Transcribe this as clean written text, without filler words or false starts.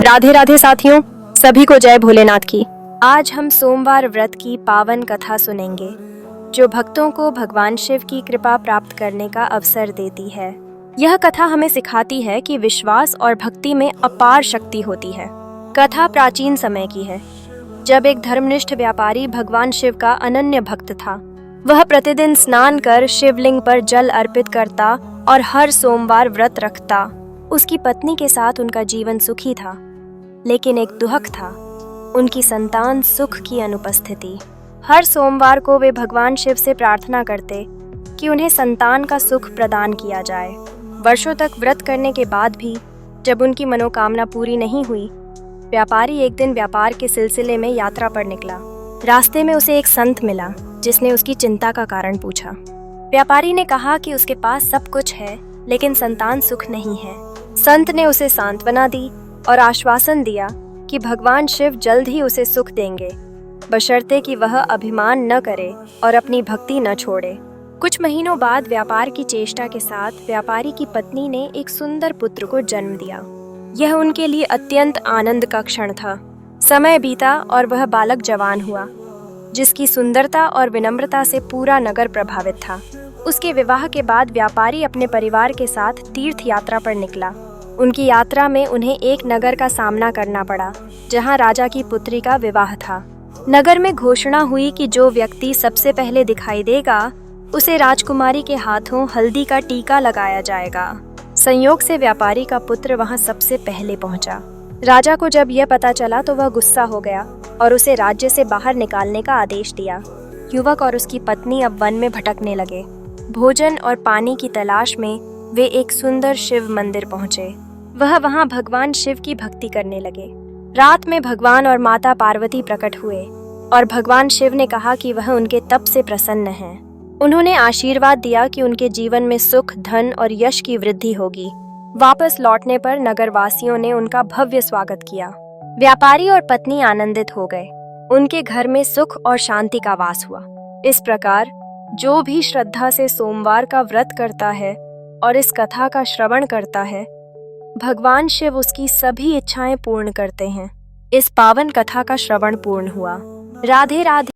राधे राधे साथियों, सभी को जय भोलेनाथ की। आज हम सोमवार व्रत की पावन कथा सुनेंगे जो भक्तों को भगवान शिव की कृपा प्राप्त करने का अवसर देती है। यह कथा हमें सिखाती है कि विश्वास और भक्ति में अपार शक्ति होती है। कथा प्राचीन समय की है, जब एक धर्मनिष्ठ व्यापारी भगवान शिव का अनन्य भक्त था। वह प्रतिदिन स्नान कर शिवलिंग पर जल अर्पित करता और हर सोमवार व्रत रखता। उसकी पत्नी के साथ उनका जीवन सुखी था, लेकिन एक दुहक था, उनकी संतान सुख की अनुपस्थिति। हर सोमवार को वे भगवान शिव से प्रार्थना करते कि उन्हें संतान का सुख प्रदान किया जाए। वर्षों तक व्रत करने के बाद भी जब उनकी मनोकामना पूरी नहीं हुई, व्यापारी एक दिन व्यापार के सिलसिले में यात्रा पर निकला। रास्ते में उसे एक संत मिला जिसने उसकी चिंता का कारण पूछा। व्यापारी ने कहा कि उसके पास सब कुछ है, लेकिन संतान सुख नहीं है। संत ने उसे सांत्वना दी और आश्वासन दिया कि भगवान शिव जल्द ही उसे सुख देंगे, बशर्ते कि वह अभिमान न करे और अपनी भक्ति न छोड़े। कुछ महीनों बाद व्यापार की चेष्टा के साथ व्यापारी की पत्नी ने एक सुंदर पुत्र को जन्म दिया। यह उनके लिए अत्यंत आनंद का क्षण था। समय बीता और वह बालक जवान हुआ, जिसकी सुंदरता और विनम्रता से पूरा नगर प्रभावित था। उसके विवाह के बाद व्यापारी अपने परिवार के साथ तीर्थ यात्रा पर निकला। उनकी यात्रा में उन्हें एक नगर का सामना करना पड़ा, जहां राजा की पुत्री का विवाह था। नगर में घोषणा हुई कि जो व्यक्ति सबसे पहले दिखाई देगा, उसे राजकुमारी के हाथों हल्दी का टीका लगाया जाएगा। संयोग से व्यापारी का पुत्र वहां सबसे पहले पहुंचा। राजा को जब यह पता चला तो वह गुस्सा हो गया और उसे राज्य से बाहर निकालने का आदेश दिया। युवक और उसकी पत्नी अब वन में भटकने लगे। भोजन और पानी की तलाश में वे एक सुंदर शिव मंदिर पहुंचे। वह वहां भगवान शिव की भक्ति करने लगे। रात में भगवान और माता पार्वती प्रकट हुए और भगवान शिव ने कहा कि वह उनके तप से प्रसन्न हैं। उन्होंने आशीर्वाद दिया कि उनके जीवन में सुख, धन और यश की वृद्धि होगी। वापस लौटने पर नगरवासियों ने उनका भव्य स्वागत किया। व्यापारी और पत्नी आनंदित हो गए। उनके घर में सुख और शांति का वास हुआ। इस प्रकार जो भी श्रद्धा से सोमवार का व्रत करता है और इस कथा का श्रवण करता है, भगवान शिव उसकी सभी इच्छाएं पूर्ण करते हैं। इस पावन कथा का श्रवण पूर्ण हुआ। राधे राधे।